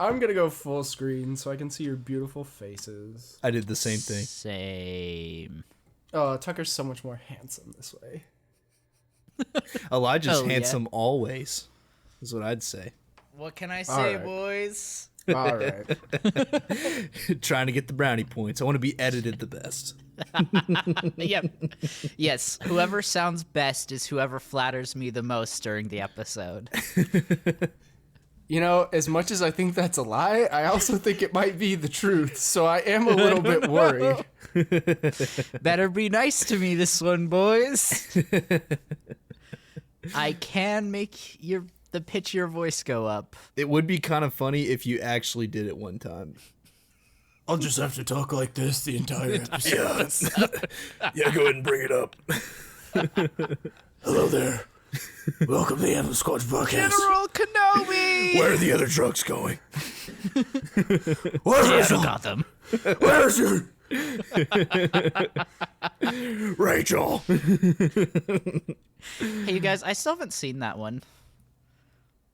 I'm going to go full screen so I can see your beautiful faces. I did the same thing. Same. Oh, Tucker's so much more handsome this way. Elijah's handsome always, is what I'd say. What can I say, right. boys? All right. Trying to get the brownie points. I want to be edited the best. Yep. Yes, whoever sounds best is whoever flatters me the most during the episode. You know, as much as I think that's a lie, I also think it might be the truth, so I am a little bit worried. Better be nice to me this one, boys. I can make the pitch of your voice go up. It would be kind of funny if you actually did it one time. I'll just have to talk like this the entire episode. Yeah, go ahead and bring it up. Hello there. Welcome to the Animal Squadron podcast. General Kenobi! Where are the other trucks going? Where's Gotham. Where's your... Rachel. Hey, you guys, I still haven't seen that one.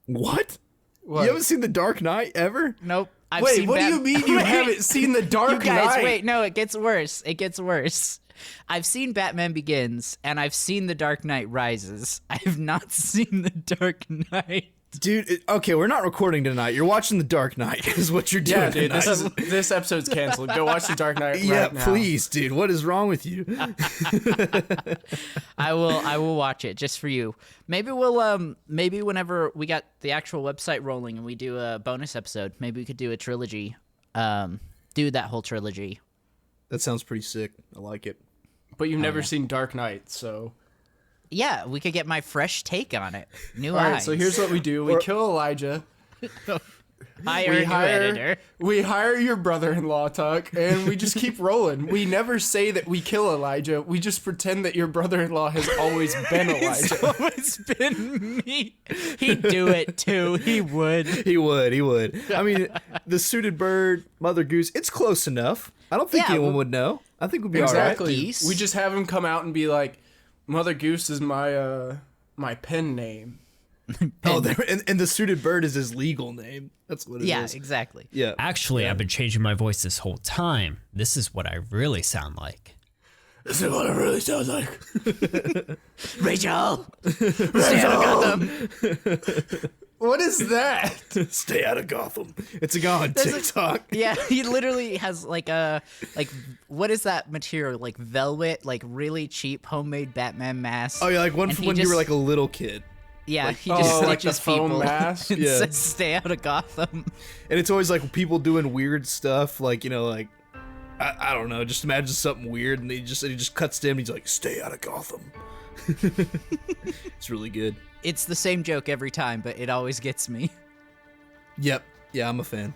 What? What? You haven't seen The Dark Knight ever? Nope. I've Wait, seen what do you mean you haven't seen The Dark You guys, Knight? wait, no, it gets worse. It gets worse. I've seen Batman Begins, and I've seen The Dark Knight Rises. I have not seen The Dark Knight. Dude, okay, we're not recording tonight. You're watching The Dark Knight is what you're doing. Yeah, dude, tonight. this episode's canceled. Go watch The Dark Knight Yeah, right now. please, dude. What is wrong with you? I will watch it just for you. Maybe maybe whenever we got the actual website rolling and we do a bonus episode, maybe we could do a trilogy. Do that whole trilogy. That sounds pretty sick. I like it. But you've never seen Dark Knight, so... Yeah, we could get my fresh take on it. New All right, eyes. so here's what we do. We kill Elijah. Hire a new editor. We hire your brother-in-law, Tuck, and we just keep rolling. We never say that we kill Elijah. We just pretend that your brother-in-law has always been It's Elijah. always been me. He'd do it too. He would. He would. I mean, the suited bird, Mother Goose, it's close enough. I don't think anyone would know. I think we'd be all right. Exactly. Geese. We just have him come out and be like, Mother Goose is my pen name. Oh, and the suited bird is his legal name. That's what it is. Yeah, exactly. Yeah. Actually, I've been changing my voice this whole time. This is what I really sound like. This is what it really sounds like. Rachel! Stay out of Gotham! What is that? Stay out of Gotham. It's a guy on TikTok. Yeah, he literally has what is that material? Like velvet, like really cheap homemade Batman mask. Oh, yeah, like one And from he when you just- were like a little kid. Yeah, he just Oh, like the snitches foam people mask? and Yeah. says stay out of Gotham. And it's always like people doing weird stuff, like, you know, like, I don't know, just imagine something weird, and he just cuts to him, and he's like, stay out of Gotham. It's really good. It's the same joke every time, but it always gets me. Yep. Yeah, I'm a fan.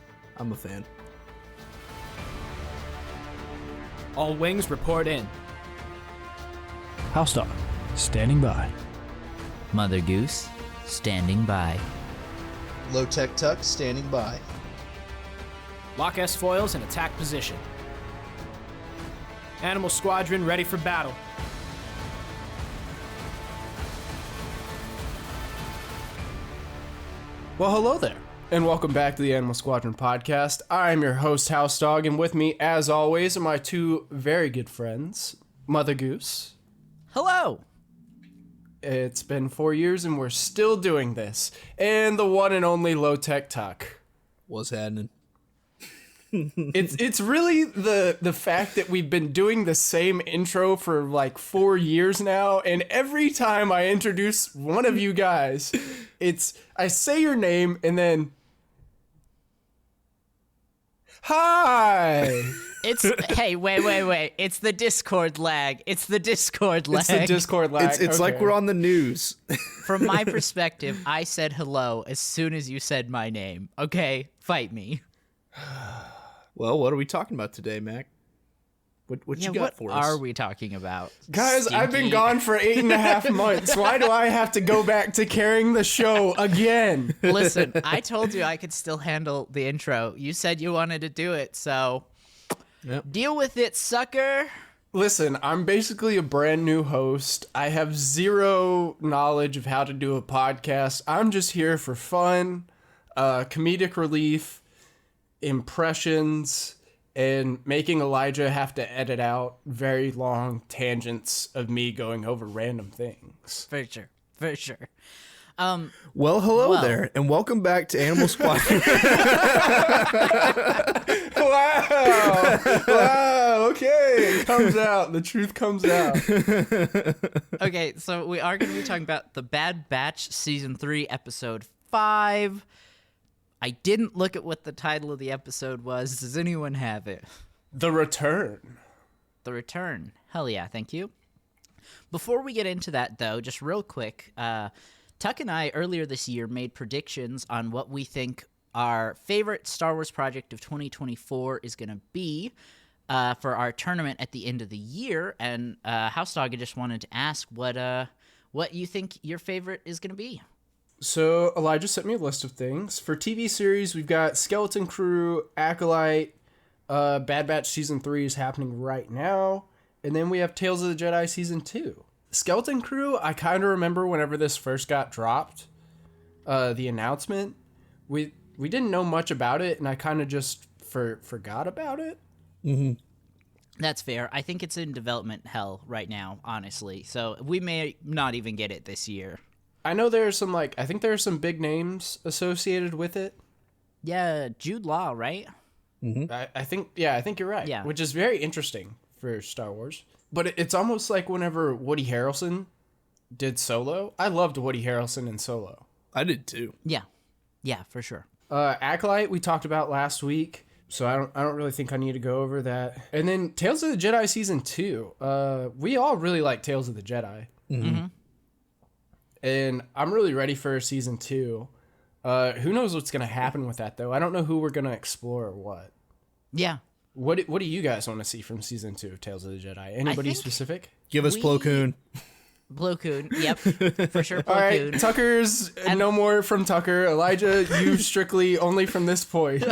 All wings report in. HouseDog, standing by. Mother Goose, standing by. Lowtech Tuck, standing by. Lock S foils in attack position. Animal Squadron ready for battle. Well, hello there, and welcome back to the Animal Squadron podcast. I'm your host, HouseDog, and with me, as always, are my two very good friends, Mother Goose. Hello! It's been 4 years, and we're still doing this. And the one and only Lowtech Tuck. What's happening? It's really the fact that we've been doing the same intro for like 4 years now, and every time I introduce one of you guys, I say your name and then hi. Hey, wait. It's the Discord lag. It's the Discord lag. It's the Discord lag. It's like we're on the news. From my perspective, I said hello as soon as you said my name. Okay, fight me. Well, what are we talking about today, Mac? What you got what for us? are we talking about? Guys, I've been Stinky. gone for 8.5 months. Why do I have to go back to carrying the show again? Listen, I told you I could still handle the intro. You said you wanted to do it, so Yep. deal with it, sucker. Listen, I'm basically a brand new host. I have zero knowledge of how to do a podcast. I'm just here for fun, comedic relief, impressions and making Elijah have to edit out very long tangents of me going over random things. For sure. For sure. Well, hello there, and welcome back to Animal Squadron. Wow, okay, it comes out. The truth comes out. Okay, so we are going to be talking about The Bad Batch Season 3, Episode 5. I didn't look at what the title of the episode was. Does anyone have it? The Return. The Return. Hell yeah, thank you. Before we get into that, though, just real quick, Tuck and I, earlier this year, made predictions on what we think our favorite Star Wars project of 2024 is going to be for our tournament at the end of the year. And HouseDog, I just wanted to ask what you think your favorite is going to be. So Elijah sent me a list of things. For TV series, we've got Skeleton Crew, Acolyte, Bad Batch Season 3 is happening right now. And then we have Tales of the Jedi Season 2. Skeleton Crew, I kind of remember whenever this first got dropped, the announcement. We didn't know much about it, and I kind of just forgot about it. Mm-hmm. That's fair. I think it's in development hell right now, honestly. So we may not even get it this year. I know there's some, I think there are some big names associated with it. Yeah, Jude Law, right? Mm-hmm. I think you're right. Yeah. Which is very interesting for Star Wars. But it's almost like whenever Woody Harrelson did Solo. I loved Woody Harrelson in Solo. I did too. Yeah. Yeah, for sure. Acolyte we talked about last week, so I don't really think I need to go over that. And then Tales of the Jedi Season 2. We all really like Tales of the Jedi. Mm-hmm. And I'm really ready for Season 2. Who knows what's going to happen with that, though? I don't know who we're going to explore or what. Yeah. What do you guys want to see from Season 2 of Tales of the Jedi? Anybody specific? Give us Plo Koon. Plo Koon, yep, for sure. Plo All right, Koon. Tucker's no more from Tucker. Elijah, you strictly only from this point.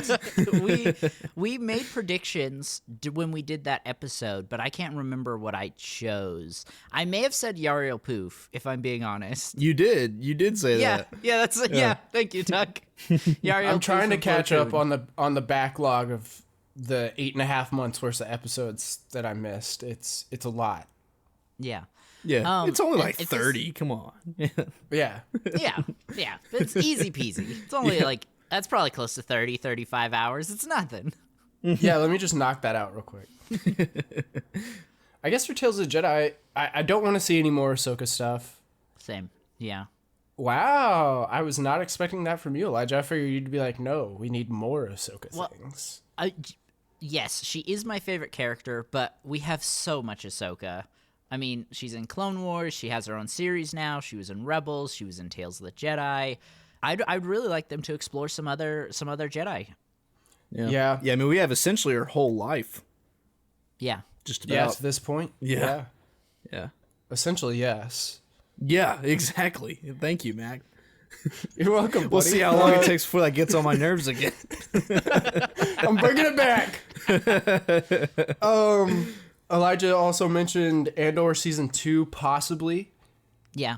we made predictions when we did that episode, but I can't remember what I chose. I may have said Yariel Poof, if I'm being honest. You did say that. Yeah, thank you, Tuck. Yariel I'm trying Poof to and Plo catch up Koon. on the backlog of the 8.5 months worth of episodes that I missed. It's a lot. Yeah. Yeah, it's only like it's 30. Come on. Yeah. Yeah. It's easy peasy. It's only that's probably close to 30, 35 hours. It's nothing. Yeah, let me just knock that out real quick. I guess for Tales of the Jedi, I don't want to see any more Ahsoka stuff. Same. Yeah. Wow, I was not expecting that from you, Elijah. I figured you'd be like, no, we need more Ahsoka things. Yes, she is my favorite character, but we have so much Ahsoka. I mean, she's in Clone Wars. She has her own series now. She was in Rebels. She was in Tales of the Jedi. I'd really like them to explore some other Jedi. Yeah. I mean, we have essentially her whole life. Yeah. Just about. Yeah, to this point. Yeah. Essentially, yes. Yeah, exactly. Thank you, Mac. You're welcome, buddy. We'll see how long it takes before that gets on my nerves again. I'm bringing it back. Elijah also mentioned Andor Season 2, possibly. Yeah.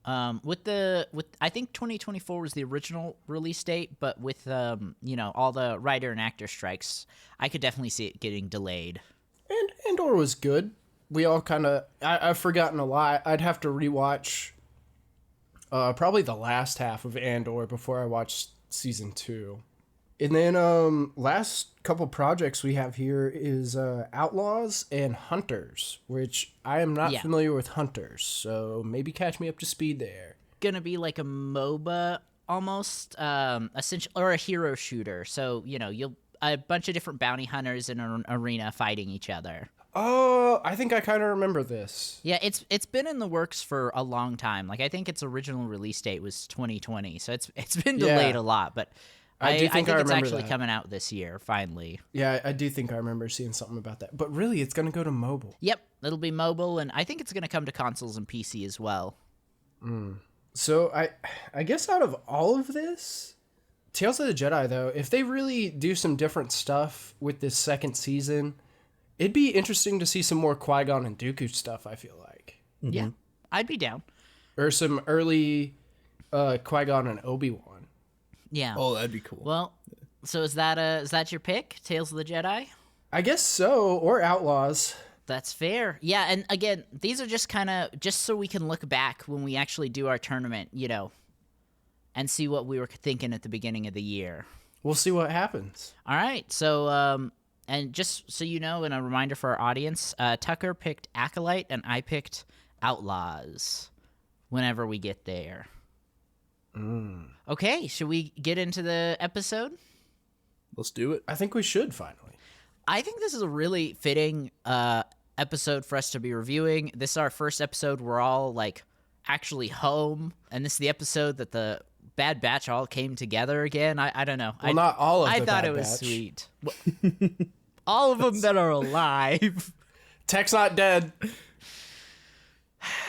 I think 2024 was the original release date, but with all the writer and actor strikes, I could definitely see it getting delayed. And Andor was good. We all kind of... I've forgotten a lot. I'd have to rewatch probably the last half of Andor before I watched Season 2. And then last couple projects we have here is Outlaws and Hunters, which I am not familiar with Hunters, so maybe catch me up to speed there. Gonna be like a MOBA almost, essential, or a hero shooter. So you'll a bunch of different bounty hunters in an arena fighting each other. Oh, I think I kind of remember this. Yeah, it's been in the works for a long time. Like I think its original release date was 2020, so it's been delayed a lot, but. I think it's actually coming out this year, finally. Yeah, I do think I remember seeing something about that. But really, it's going to go to mobile. Yep, it'll be mobile, and I think it's going to come to consoles and PC as well. So I guess out of all of this, Tales of the Jedi, though, if they really do some different stuff with this second season, it'd be interesting to see some more Qui-Gon and Dooku stuff, I feel like. Mm-hmm. Yeah, I'd be down. Or some early Qui-Gon and Obi-Wan. Yeah. Oh, that'd be cool. Well, So is that your pick, Tales of the Jedi? I guess so, or Outlaws. That's fair. Yeah, and again, these are just kind of just so we can look back when we actually do our tournament, and see what we were thinking at the beginning of the year. We'll see what happens. All right, so and just so you know, and a reminder for our audience, Tucker picked Acolyte and I picked Outlaws. Whenever we get there. Okay, should we get into the episode? Let's do it. I think we should finally. I think this is a really fitting episode for us to be reviewing. This is our first episode. We're all actually home, and this is the episode that the Bad Batch all came together again. I don't know. Well, not all of I the thought Bad it was Batch. sweet. All of them that are alive. Tech's not dead.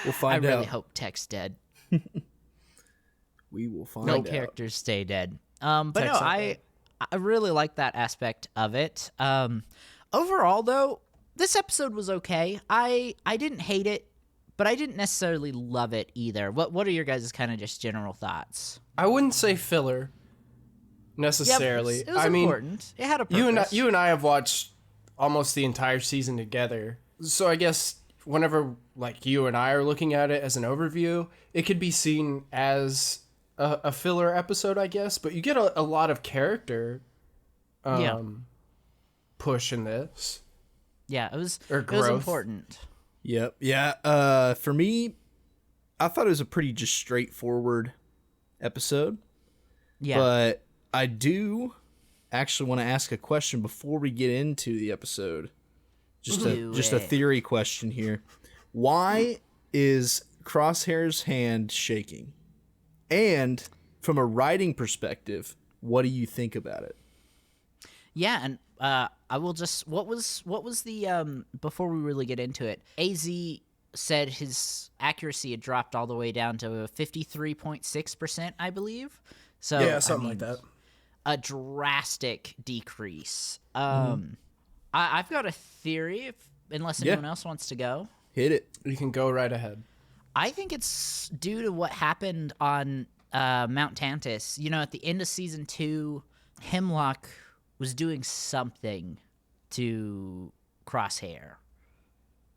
We'll find out. I really hope Tech's dead. We will find No out. characters stay dead. But no, Tech's not I really like that aspect of it. Overall, though, this episode was okay. I didn't hate it, but I didn't necessarily love it either. What are your guys' kind of just general thoughts? I wouldn't say filler necessarily. It was important. It had a purpose. You and I have watched almost the entire season together. So I guess whenever you and I are looking at it as an overview, it could be seen as a filler episode, I guess. But you get a lot of character push in this. Yeah, it was growth. important. Yep. Yeah. For me, I thought it was a pretty just straightforward episode. Yeah. But I do actually want to ask a question before we get into the episode. Just a theory question here. Why is Crosshair's hand shaking? And from a writing perspective, what do you think about it? Yeah, and I will just what was the before we really get into it, AZ said his accuracy had dropped all the way down to 53.6%, I believe. So Yeah, something like that. A drastic decrease. I've got a theory, unless anyone else wants to go. Hit it. You can go right ahead. I think it's due to what happened on Mount Tantus. At the end of season 2, Hemlock was doing something to Crosshair.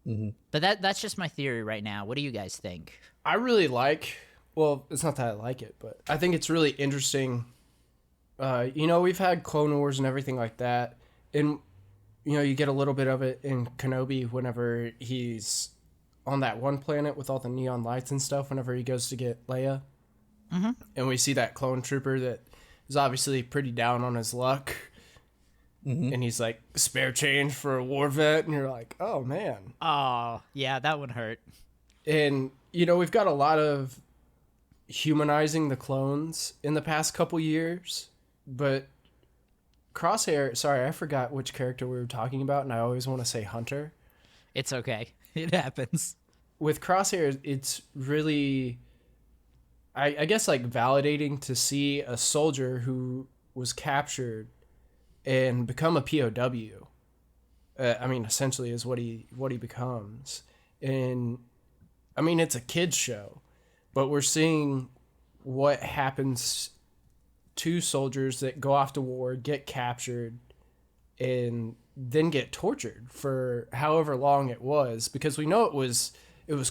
Mm-hmm. But that's just my theory right now. What do you guys think? I really well, it's not that I like it, but I think it's really interesting. We've had Clone Wars and everything like that. And, you get a little bit of it in Kenobi whenever he's on that one planet with all the neon lights and stuff, whenever he goes to get Leia. Mm-hmm. And we see that clone trooper that is obviously pretty down on his luck. Mm-hmm. And he's like, spare change for a war vet. And you're like, oh, man. Oh, yeah, that would hurt. And, we've got a lot of humanizing the clones in the past couple years. But Crosshair, sorry, I forgot which character we were talking about. And I always want to say Hunter. It's okay. It happens. With Crosshair, it's really, I guess, validating to see a soldier who was captured and become a POW. Essentially is what he becomes. And, it's a kid's show. But we're seeing what happens to soldiers that go off to war, get captured, and then get tortured for however long it was, because we know it was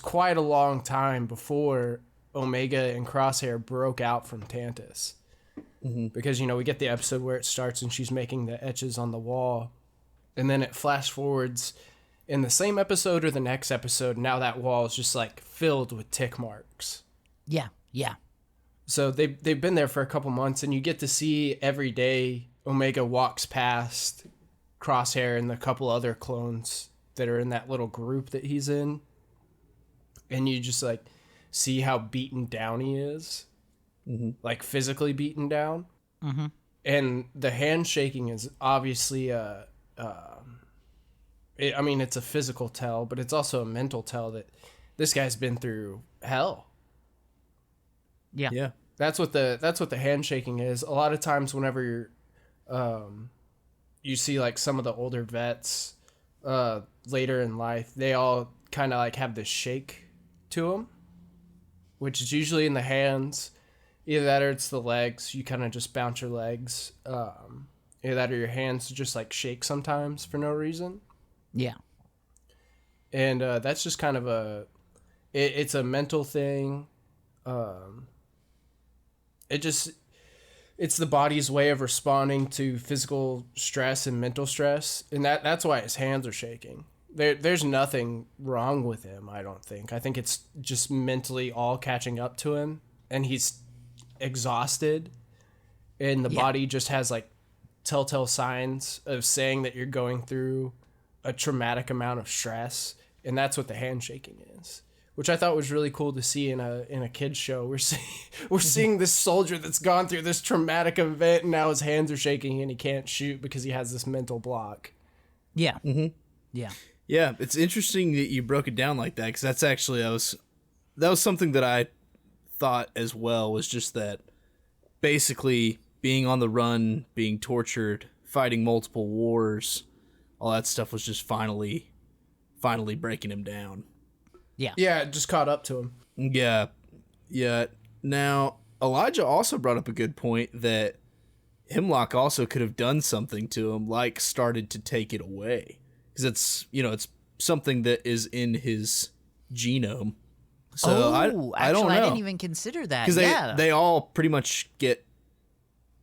quite a long time before Omega and Crosshair broke out from Tantus. Mm-hmm. Because we get the episode where it starts and she's making the etches on the wall, and then it flash forwards in the same episode or the next episode. Now that wall is just filled with tick marks. Yeah. So they've been there for a couple months, and you get to see every day Omega walks past Crosshair and the couple other clones that are in that little group that he's in, and you just see how beaten down he is, physically beaten down. Mm-hmm. And the handshaking is obviously it's a physical tell, but it's also a mental tell that this guy's been through hell. Yeah. That's what the handshaking is. A lot of times whenever you're you see some of the older vets later in life, they all kind of have this shake to them, which is usually in the hands. Either that or it's the legs. You kind of just bounce your legs. Either that or your hands just like shake sometimes for no reason. Yeah. And that's just kind of it's a mental thing. It's the body's way of responding to physical stress and mental stress, and that's why his hands are shaking. There's nothing wrong with him, I don't think. I think it's just mentally all catching up to him, and he's exhausted, and the body just has like telltale signs of saying that you're going through a traumatic amount of stress, and that's what the hand shaking is. Which I thought was really cool to see in a kid's show. We're seeing this soldier that's gone through this traumatic event, and now his hands are shaking and he can't shoot because he has this mental block. Yeah. Mm-hmm. Yeah. Yeah, it's interesting that you broke it down like that, because that's actually that was something that I thought as well, was just that basically being on the run, being tortured, fighting multiple wars, all that stuff was just finally breaking him down. Yeah, it just caught up to him. Yeah. Now, Elijah also brought up a good point that Hemlock also could have done something to him, like started to take it away. Because it's something that is in his genome. So I don't know. I didn't even consider that. Because they all pretty much get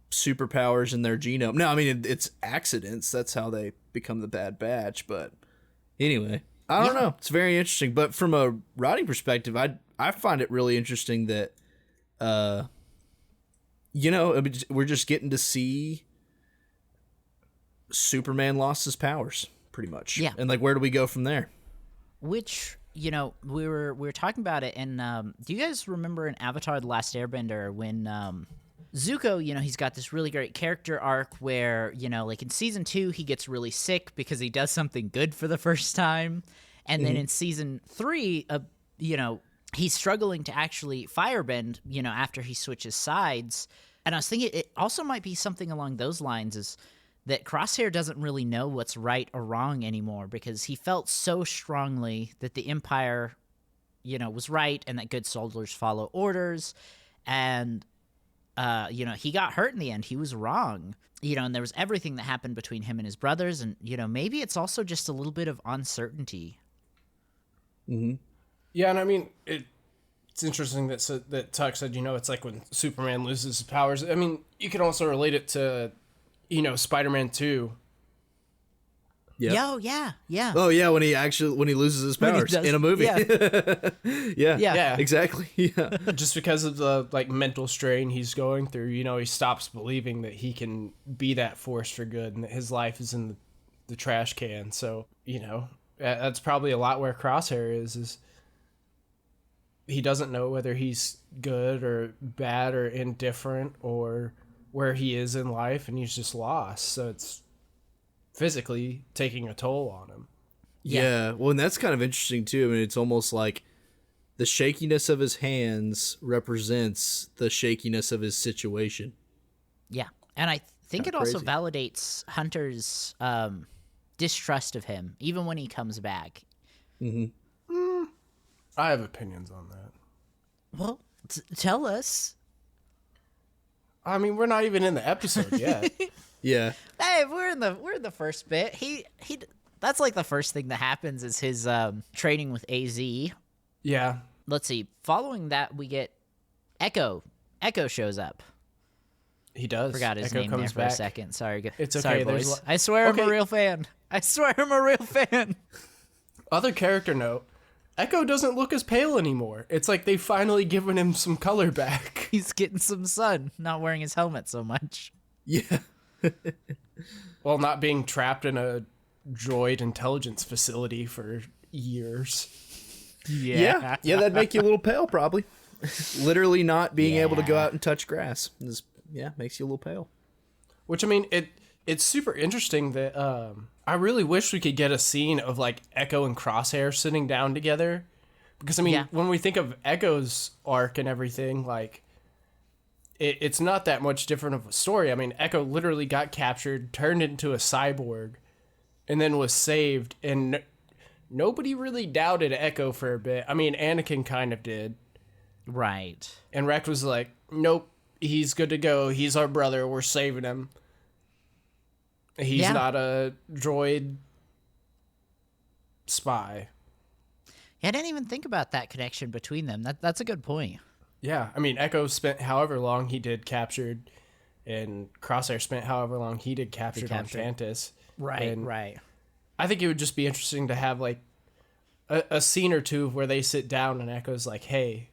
superpowers in their genome. No, I mean, it's accidents. That's how they become the Bad Batch. But anyway, I don't know. It's very interesting. But from a writing perspective, I find it really interesting that, we're just getting to see Superman lost his powers, pretty much. Yeah. And, like, where do we go from there? Which, we were talking about it, and do you guys remember in Avatar: The Last Airbender when Zuko, he's got this really great character arc where, like in season 2, he gets really sick because he does something good for the first time. And then in season 3, he's struggling to actually firebend, after he switches sides. And I was thinking it also might be something along those lines, is that Crosshair doesn't really know what's right or wrong anymore, because he felt so strongly that the Empire, was right and that good soldiers follow orders. And he got hurt in the end. He was wrong. And there was everything that happened between him and his brothers. And, maybe it's also just a little bit of uncertainty. Mm-hmm. Yeah, and I mean, it's interesting that Tuck said, it's like when Superman loses his powers. I mean, you can also relate it to, Spider-Man 2. Yeah. Yeah. Oh yeah, when he loses his powers in a movie. Yeah. Yeah. Exactly. Yeah. Just because of the mental strain he's going through, he stops believing that he can be that force for good and that his life is in the trash can. So, that's probably a lot where Crosshair is he doesn't know whether he's good or bad or indifferent or where he is in life, and he's just lost. So it's physically taking a toll on him. Yeah. Well, and that's kind of interesting too. I mean, it's almost like the shakiness of his hands represents the shakiness of his situation. Yeah. And I think it also validates Hunter's distrust of him, even when he comes back. Mm-hmm. I have opinions on that. Well, tell us. I mean, we're not even in the episode yet. Yeah. Hey, we're in the first bit. He that's like the first thing that happens is his training with AZ. Yeah. Let's see. Following that, we get Echo. Echo shows up. He does. Forgot his Echo name there comes for back. a second. Sorry. It's okay. Sorry, boys. I swear I'm a real fan. Other character note. Echo doesn't look as pale anymore. It's like they've finally given him some color back. He's getting some sun, not wearing his helmet so much. Yeah. Well, not being trapped in a droid intelligence facility for years. Yeah, that'd make you a little pale, probably. Literally not being able to go out and touch grass. Makes you a little pale. Which, I mean, it's super interesting that I really wish we could get a scene of like Echo and Crosshair sitting down together. Because, I mean, when we think of Echo's arc and everything, like, it's not that much different of a story. I mean, Echo literally got captured, turned into a cyborg, and then was saved. And nobody really doubted Echo for a bit. I mean, Anakin kind of did. Right. And Rex was like, nope, he's good to go. He's our brother. We're saving him. He's not a droid spy. Yeah, I didn't even think about that connection between them. That's a good point. Yeah, I mean, Echo spent however long he did captured, and Crosshair spent however long he did captured on Tantus. Right. I think it would just be interesting to have like a scene or two where they sit down and Echo's like, "Hey,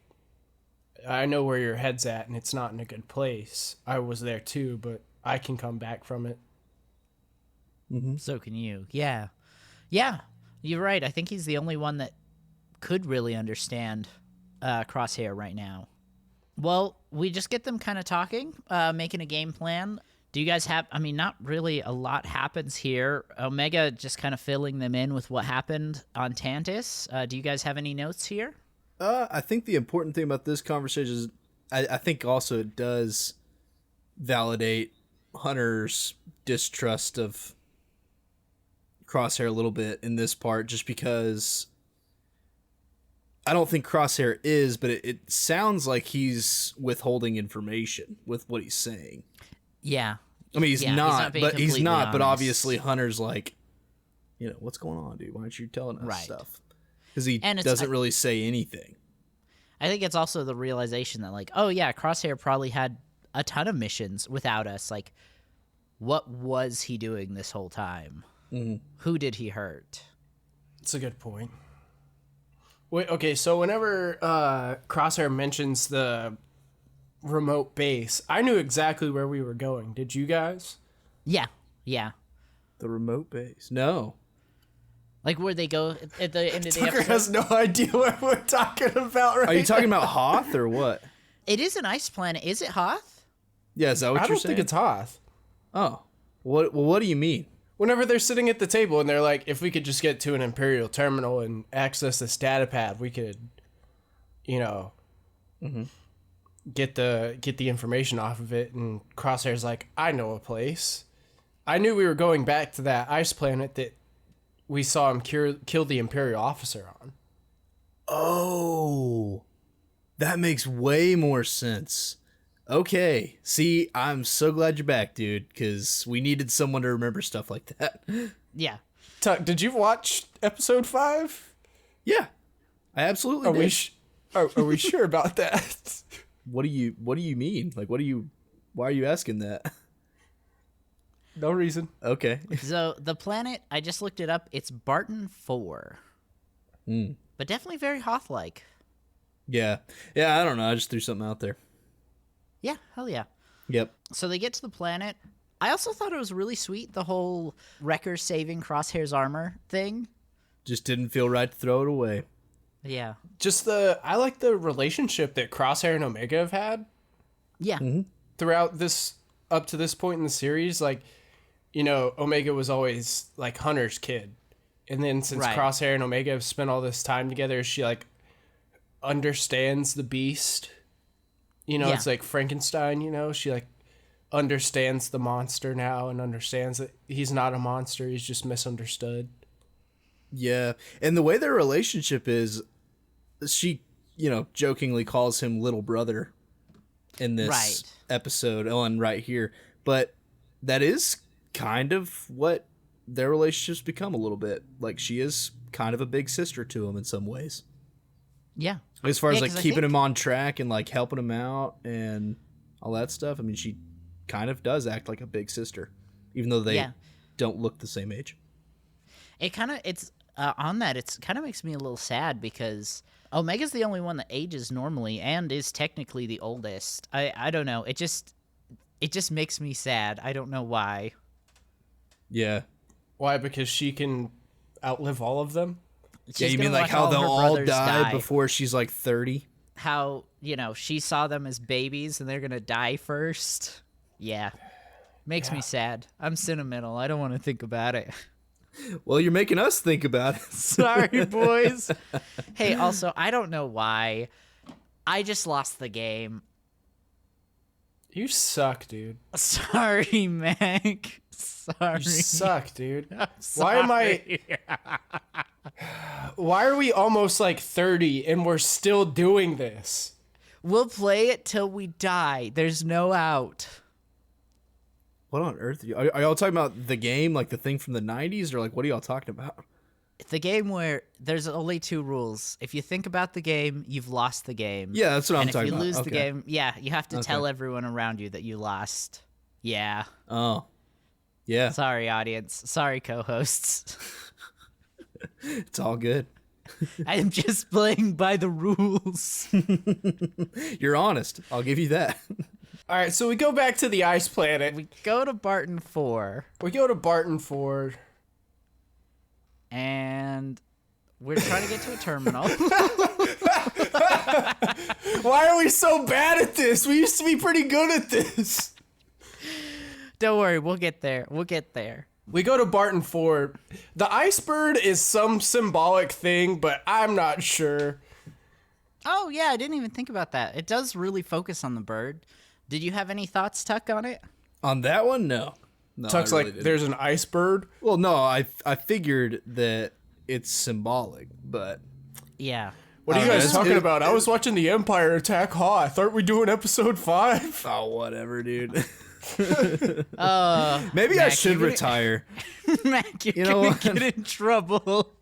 I know where your head's at, and it's not in a good place. I was there too, but I can come back from it." So can you. Yeah, you're right. I think he's the only one that could really understand Crosshair right now. Well, we just get them kind of talking, making a game plan. Do you guys have, I mean, not really a lot happens here. Omega just kind of filling them in with what happened on Tantus. Do you guys have any notes here? I think the important thing about this conversation is I think also it does validate Hunter's distrust of Crosshair a little bit in this part, just because I don't think Crosshair is, but it sounds like he's withholding information with what he's saying. Yeah. I mean, he's not, but honest. obviously Hunter's like, what's going on, dude? Why aren't you telling us stuff? Because he doesn't really say anything. I think it's also the realization that, like, oh yeah, Crosshair probably had a ton of missions without us. Like, what was he doing this whole time? Mm-hmm. Who did he hurt? That's a good point. Wait, okay, so whenever Crosshair mentions the remote base, I knew exactly where we were going. Did you guys? Yeah. The remote base? No. Like where they go at the end of the Tucker episode? has no idea what we're talking about right Are you talking about Hoth or what? It is an ice planet. Is it Hoth? Yeah, is that what I you're don't saying? think it's Hoth. Oh. What do you mean? Whenever they're sitting at the table and they're like, if we could just get to an Imperial terminal and access this data pad, we could, get the information off of it. And Crosshair's like, I know a place. I knew we were going back to that ice planet that we saw him kill the Imperial officer on. Oh, that makes way more sense. Okay, see, I'm so glad you're back, dude, because we needed someone to remember stuff like that. Yeah. Tuck, did you watch episode 5? Yeah, I absolutely did. Are we sure about that? What do you mean? Like, why are you asking that? No reason. Okay. So the planet, I just looked it up. It's Barton 4. But definitely very Hoth-like. Yeah, I don't know. I just threw something out there. Yeah, hell yeah. Yep. So they get to the planet. I also thought it was really sweet, the whole Wrecker saving Crosshair's armor thing. Just didn't feel right to throw it away. Yeah. I like the relationship that Crosshair and Omega have had. Yeah. Mm-hmm. Throughout up to this point in the series. Like, Omega was always like Hunter's kid. And then since Crosshair and Omega have spent all this time together, she like understands the beast. It's like Frankenstein, she like understands the monster now and understands that he's not a monster, he's just misunderstood. Yeah, and the way their relationship is, she, jokingly calls him little brother in this episode on right here, but that is kind of what their relationship's become a little bit. Like, she is kind of a big sister to him in some ways. Yeah. As far as like keeping him on track and like helping him out and all that stuff. I mean, she kind of does act like a big sister, even though they don't look the same age. It kind of makes me a little sad because Omega's the only one that ages normally and is technically the oldest. I don't know. It just makes me sad. I don't know why. Yeah. Why? Because she can outlive all of them? Yeah, you mean like how they'll all die before she's like 30? How, she saw them as babies and they're going to die first. Yeah. Makes me sad. I'm sentimental. I don't want to think about it. Well, you're making us think about it. Sorry, boys. Hey, also, I don't know why. I just lost the game. You suck, dude. Sorry, Mac. Sorry. You suck, dude. Why are we almost like 30 and we're still doing this? We'll play it till we die. There's no out. What on earth are y'all talking about? The game, like the thing from the 90s, or like what are y'all talking about? The game where there's only 2 rules. If you think about the game, you've lost the game. Yeah, that's what I'm talking about. And if you lose the Okay. game, you have to tell everyone around you that you lost. Yeah. Oh. Yeah. Sorry, audience. Sorry, co-hosts. It's all good. I am just playing by the rules. You're honest. I'll give you that. All right, so we go back to the ice planet. We go to Barton 4. We go to Barton 4. And we're trying to get to a terminal. Why are we so bad at this? We used to be pretty good at this. Don't worry, we'll get there. We'll get there. We go to Barton 4. The ice bird is some symbolic thing, but I'm not sure. Oh, yeah, I didn't even think about that. It does really focus on the bird. Did you have any thoughts, Tuck, on it? On that one, no. No, Tuck's I really like, didn't. there's an ice bird. Well, no, I figured that it's symbolic, but Yeah. What are you guys it's- talking about? I was watching the Empire attack Hoth. Aren't we doing episode 5? oh, whatever, dude. Oh, Maybe I Mac, should you're gonna- retire. Mac, you're know gonna what? get in trouble.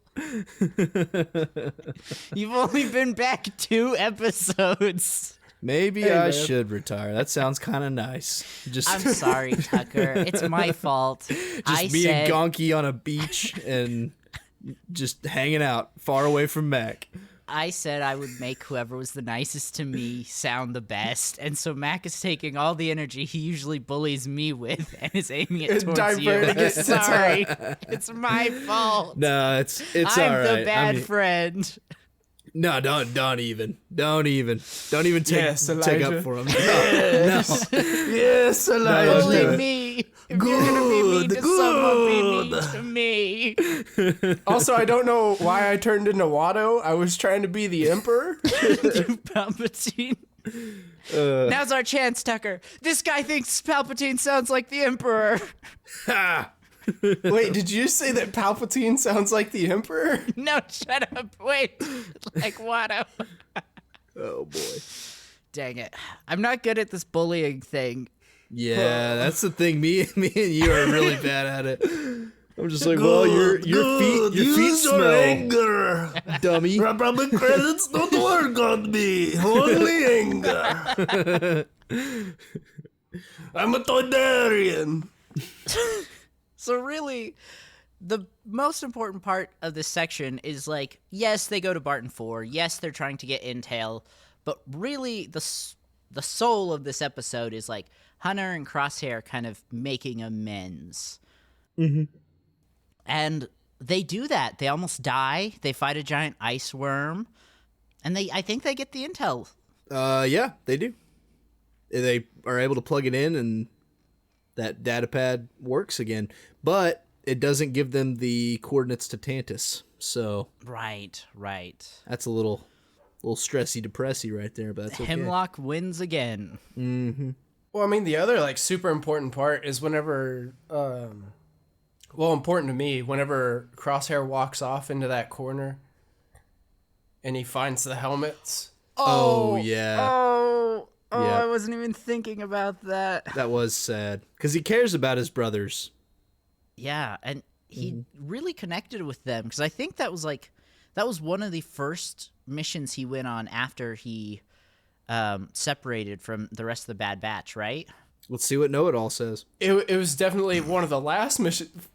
You've only been back 2 episodes. Maybe Hey, I man. should retire. That sounds kind of nice. Just I'm sorry, Tucker. It's my fault. I be said, a gonky on a beach and just hanging out far away from Mac. I said I would make whoever was the nicest to me sound the best, and so Mac is taking all the energy he usually bullies me with and is aiming it towards diverting you. it to Sorry, it's my fault. No, it's I'm all right. the bad I mean, friend. no, don't even take Yes, take Elijah. up for him. No. Yes, Elijah. Bully me. If you're gonna be mean to someone, be mean to me. Also, I don't know why I turned into Watto. I was trying to be the Emperor. Palpatine. Now's our chance, Tucker. This guy thinks Palpatine sounds like the Emperor. Wait, did you say that Palpatine sounds like the Emperor? No, shut up. Wait. Like Watto. Oh boy. Dang it. I'm not good at this bullying thing. Yeah, that's the thing. Me and you are really bad at it. I'm just like, well, your feet smell, dummy. Public credits don't work on me. Only anger. I'm a Toydarian. So really, the most important part of this section is like, yes, they go to Barton 4. Yes, they're trying to get intel. But really, the soul of this episode is like Hunter and Crosshair kind of making amends. Mm-hmm. And they do that. They almost die. They fight a giant ice worm. And I think they get the intel. Yeah, they do. They are able to plug it in, and that data pad works again. But it doesn't give them the coordinates to Tantus. So Right. that's a little stressy depressy right there, but that's okay. Hemlock wins again. Well, I mean, the other like super important part is whenever, important to me, whenever Crosshair walks off into that corner and he finds the helmets. Oh yeah. Oh, Yeah. I wasn't even thinking about that. That was sad because he cares about his brothers. Yeah, and he really connected with them because I think that was one of the first missions he went on after he separated from the rest of the Bad Batch, right? Let's see what Know-It-All says. It was definitely one of the last missions.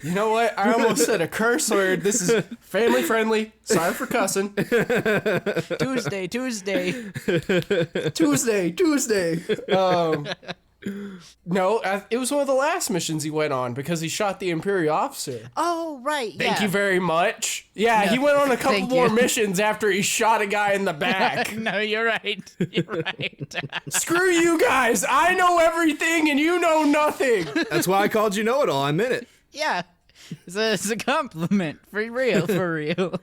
You know what? I almost said a curse word. This is family friendly. Sorry for cussing. Tuesday. Tuesday. No, it was one of the last missions he went on because he shot the Imperial officer. Oh, right. Thank you very much. Yeah, No, he went on a couple thank more you. missions after he shot a guy in the back. No, you're right. You're right. Screw you guys. I know everything and you know nothing. That's why I called you Know-It-All. I meant it. Yeah. It's a compliment. For real.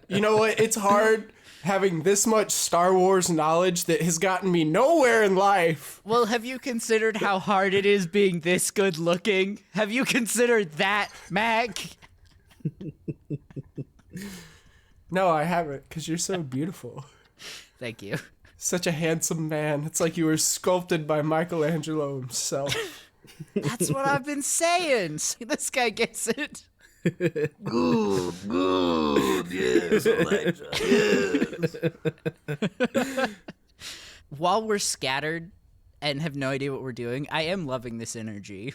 You know what? It's hard having this much Star Wars knowledge that has gotten me nowhere in life. Well, have you considered how hard it is being this good looking? Have you considered that, Mac? No, I haven't, because you're so beautiful. Thank you. Such a handsome man. It's like you were sculpted by Michelangelo himself. That's what I've been saying. See, this guy gets it. Good, yes, Alexa, yes. While we're scattered and have no idea what we're doing, I am loving this energy.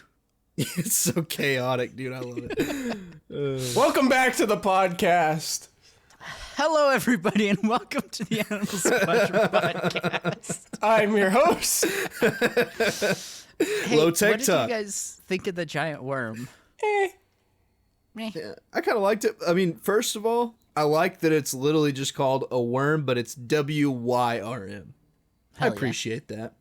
It's so chaotic, dude. I love it. Welcome back to the podcast. Hello, everybody, and welcome to the Animal Squadron podcast. I'm your host. Hey, Lowtech what did Tuck. you guys think of the giant worm? Meh. Yeah, I kind of liked it. I mean, first of all, I like that it's literally just called a worm, but it's WYRM. I Hell yeah. appreciate that.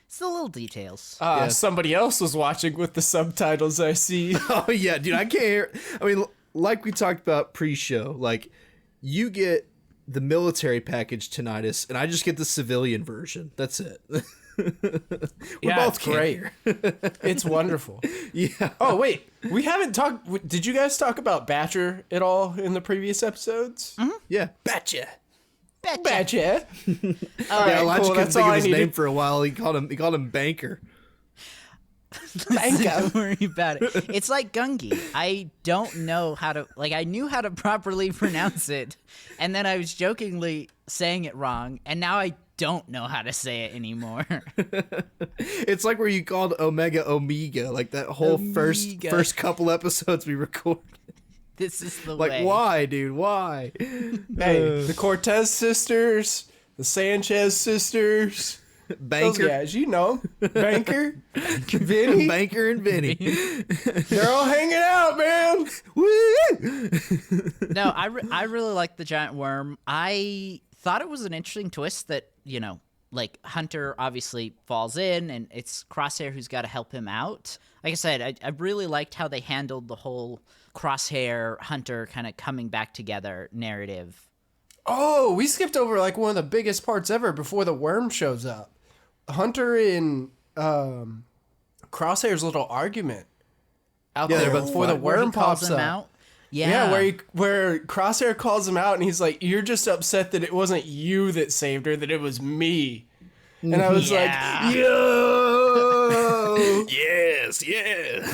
It's the little details. Yeah. Somebody else was watching with the subtitles, I see. Oh yeah, dude, I can't hear. I mean, like we talked about pre-show, like you get the military package tinnitus, and I just get the civilian version. That's it. We both it's great. It's wonderful. Yeah. Oh, wait. We haven't talked... Did you guys talk about Batcher at all in the previous episodes? Mm-hmm. Yeah. Betcha. Batcher. Yeah, Elijah cool, couldn't that's think all of I his name needed. for a while. He called him Banker. Listen, don't worry about it. It's like Gungi. I don't know how to... Like, I knew how to properly pronounce it, and then I was jokingly saying it wrong, and now I don't know how to say it anymore. It's like where you called Omega, like that whole Omega. first couple episodes we recorded. This is the Like, way. why, dude? Why? Hey, the Cortez sisters, the Sanchez sisters, those Banker, guys, you know. Banker, Vinny, Banker, and Vinny. they're all hanging out, man. Woo! No, I really like the giant worm. I thought it was an interesting twist that, you know, like Hunter obviously falls in and it's Crosshair who's got to help him out. Like I said, I really liked how they handled the whole Crosshair Hunter kind of coming back together narrative. Oh, we skipped over like one of the biggest parts ever before the worm shows up. Hunter and Crosshair's little argument out Yeah, there they're about before to the fight. Where he worm calls pops him up. out. Yeah, where Crosshair calls him out and he's like, "You're just upset that it wasn't you that saved her, that it was me." And I was Yeah. like, "Yo, Yes, yeah.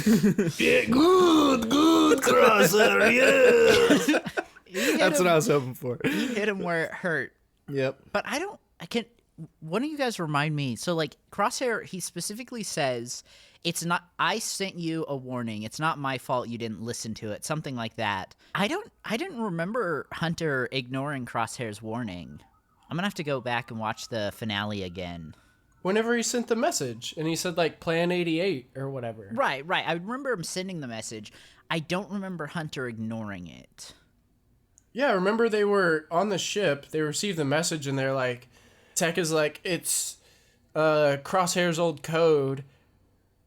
Yeah, good, Crosshair, yeah. That's what I was hoping for. He hit him where it hurt. Yep. But I can't. One of you guys remind me. So, like, Crosshair, he specifically says, it's not, I sent you a warning. It's not my fault you didn't listen to it. Something like that. I didn't remember Hunter ignoring Crosshair's warning. I'm gonna have to go back and watch the finale again. whenever he sent the message and he said like Plan 88 or whatever." Right. I remember him sending the message. I don't remember Hunter ignoring it. Yeah, remember they were on the ship, they received the message and they're like, Tech is like, "It's Crosshair's old code,"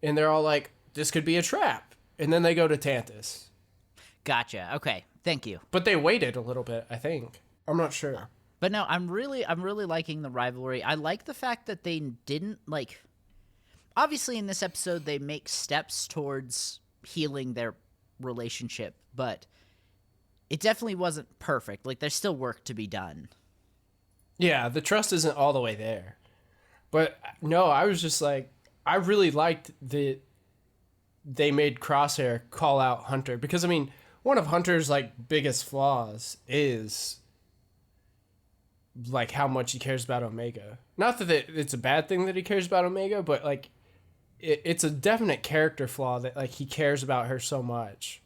and they're all like, "This could be a trap." And then they go to Tantus. Gotcha. Okay. Thank you. But they waited a little bit, I think. I'm not sure. But no, I'm really liking the rivalry. I like the fact that they didn't like. Obviously, in this episode, they make steps towards healing their relationship, but it definitely wasn't perfect. Like, there's still work to be done. Yeah, the trust isn't all the way there. But no, I was just like, I really liked that they made Crosshair call out Hunter. Because, I mean, one of Hunter's, like, biggest flaws is, like, how much he cares about Omega. Not that it's a bad thing that he cares about Omega, but, like, it's a definite character flaw that, like, he cares about her so much.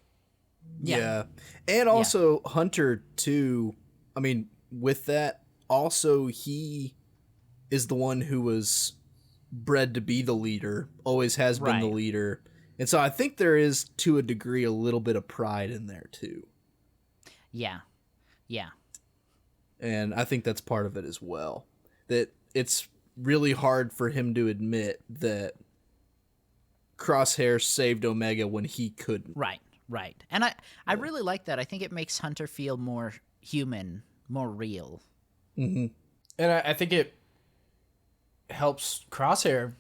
Yeah. And also Hunter too, I mean, with that, also he is the one who was bred to be the leader, always has been the Right. leader. And so I think there is, to a degree, a little bit of pride in there too. Yeah. Yeah. And I think that's part of it as well. That it's really hard for him to admit that Crosshair saved Omega when he couldn't. Right. And I really like that. I think it makes Hunter feel more human, more real. Mm-hmm. And I think it helps Crosshair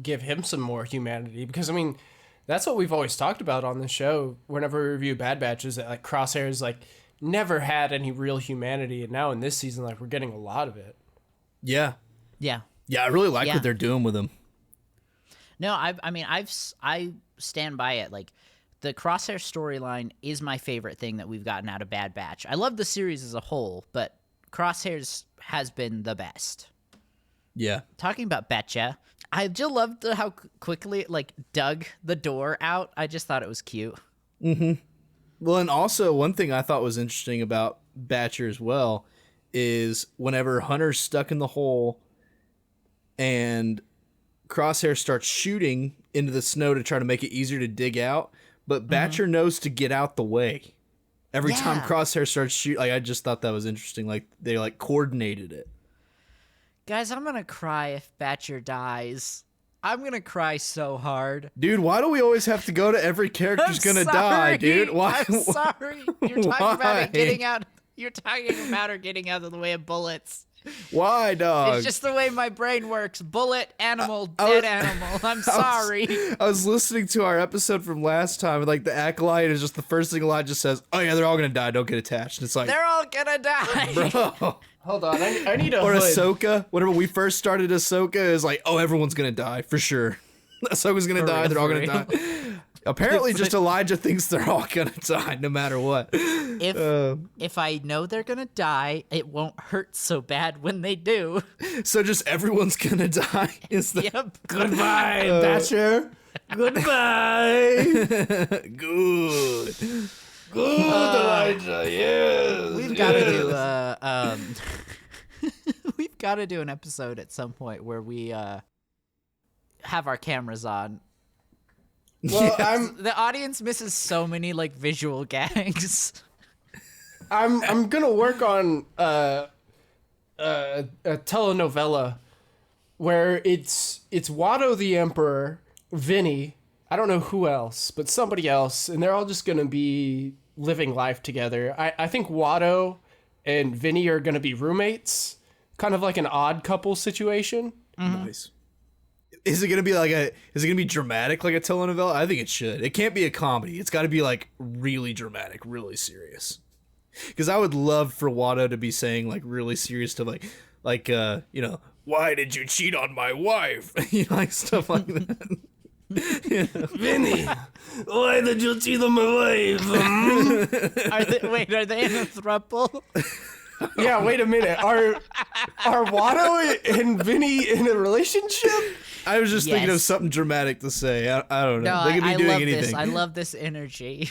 give him some more humanity. Because, I mean, that's what we've always talked about on the show whenever we review Bad Batch, is that, like, Crosshair's, like, never had any real humanity. And now in this season, like, we're getting a lot of it. Yeah. Yeah. Yeah, I really like Yeah. what they're doing with him. No, I stand by it. Like, the Crosshair storyline is my favorite thing that we've gotten out of Bad Batch. I love the series as a whole, but Crosshairs has been the best. Yeah. Talking about Betcha, I just loved how quickly it, like, dug the door out. I just thought it was cute. Mm-hmm. Well, and also one thing I thought was interesting about Batcher as well is whenever Hunter's stuck in the hole and Crosshair starts shooting into the snow to try to make it easier to dig out, but Batcher knows to get out the way. Every time Crosshair starts shooting, like, I just thought that was interesting. Like, they, like, coordinated it. Guys, I'm gonna cry if Batcher dies. I'm gonna cry so hard. Dude, why do we always have to go to every character's gonna die, dude? Why? I'm sorry. You're talking about it getting out. You're talking about her getting out of the way of bullets. Why, dog? It's just the way my brain works. Bullet, animal, dead animal. I'm sorry. I was listening to our episode from last time, and like the acolyte is just the first thing Elijah says, "Oh yeah, they're all gonna die. Don't get attached." And it's like, they're all gonna die, bro. Hold on, I need a Or hood. Ahsoka. Whenever we first started Ahsoka, it was like, oh, everyone's gonna die for sure. Ahsoka's gonna die. They're all gonna die. Apparently, just Elijah thinks they're all gonna die no matter what. If I know they're gonna die, it won't hurt so bad when they do. So just everyone's gonna die. Is the Yep. Goodbye, Batcher. Goodbye. good? Good, Elijah. Yes. We've got to do we've got to do an episode at some point where we have our cameras on. Well, The audience misses so many like visual gags. I'm gonna work on a telenovela where it's Watto the Emperor, Vinny, I don't know who else, but somebody else, and they're all just gonna be living life together. I think Watto and Vinny are gonna be roommates, kind of like an Odd Couple situation. Nice. Is it gonna be is it gonna be dramatic like a telenovela? I think it should. It can't be a comedy. It's got to be like really dramatic, really serious. Because I would love for Watto to be saying like really serious stuff, like you know, why did you cheat on my wife? You know, like stuff like that. You know? Vinny, why did you cheat on my wife? Are they in a throuple? Yeah, wait a minute. Are Watto and Vinny in a relationship? I was just thinking of Yes. something dramatic to say. I don't know. No, They could be I doing love anything. this. I love this energy.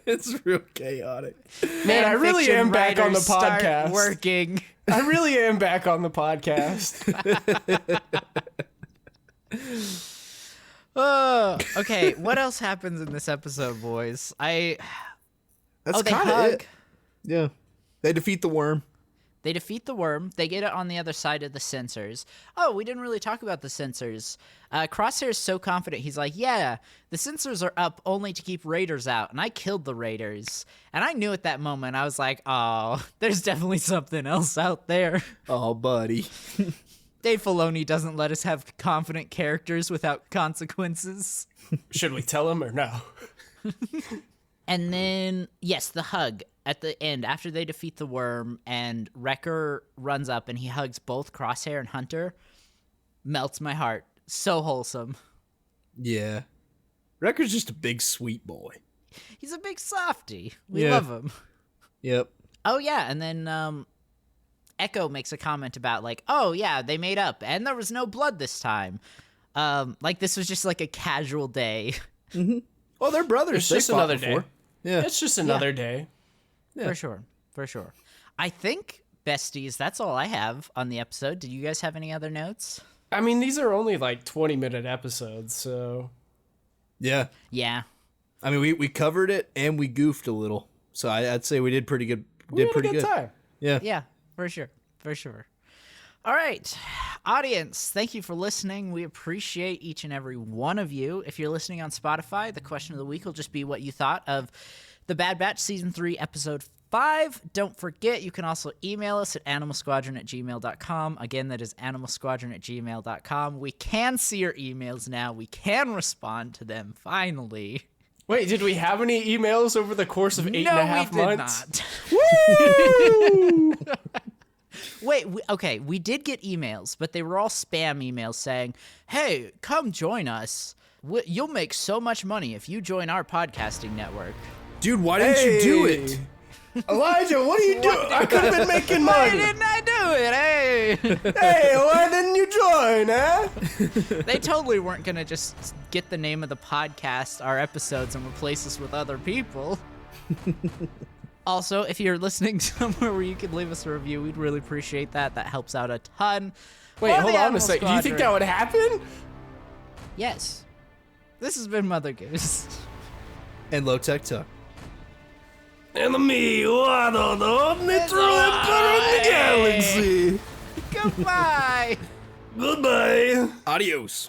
It's real chaotic. Man, I really Fan am back fiction on the writers start podcast. working. I really am back on the podcast. Oh, okay. What else happens in this episode, boys? That's they kind of hug. it. Yeah. They defeat the worm. They defeat the worm. They get it on the other side of the sensors. Oh, we didn't really talk about the sensors. Crosshair is so confident. He's like, yeah, the sensors are up only to keep raiders out. And I killed the raiders. And I knew at that moment, I was like, oh, there's definitely something else out there. Oh, buddy. Dave Filoni doesn't let us have confident characters without consequences. Should we tell him or no? And then, yes, the hug at the end after they defeat the worm and Wrecker runs up and he hugs both Crosshair and Hunter. Melts my heart. So wholesome. Yeah. Wrecker's just a big sweet boy. He's a big softy. We Yeah. love him. Yep. Oh, yeah. And then Echo makes a comment about, like, oh, yeah, they made up. And there was no blood this time. Like, this was just, like, a casual day. Oh, they're brothers. It's They just fought another before. day. Yeah. It's just another day. Yeah. For sure. For sure. I think, besties, that's all I have on the episode. Did you guys have any other notes? I mean, these are only like 20-minute episodes, so... Yeah. Yeah. I mean, we covered it and we goofed a little. So I'd say we did pretty good. We had a good time. Yeah. Yeah, for sure. For sure. All right. Audience, thank you for listening. We appreciate each and every one of you. If you're listening on Spotify, the question of the week will just be what you thought of The Bad Batch Season 3, Episode 5. Don't forget, you can also email us at animalsquadron@gmail.com. Again, that is animalsquadron@gmail.com. We can see your emails now. We can respond to them, finally. Wait, did we have any emails over the course of 8.5 months? No, we did not. Wait, okay, we did get emails, but they were all spam emails saying, hey, come join us. You'll make so much money if you join our podcasting network. Dude, why didn't you do it? Elijah, what are you doing? I could have been making Why money. didn't I do it? Hey! Hey, why didn't you join, huh? They totally weren't going to just get the name of the podcast, our episodes, and replace us with other people. Also, if you're listening somewhere where you could leave us a review, we'd really appreciate that. That helps out a ton. Wait, For hold the on Animal a second. Do you think that Squadron. would happen? Yes. This has been Mother Goose. And Lowtech Tuck. Enemy, I don't know, Metro Emperor in the galaxy. Goodbye. Goodbye. Adios.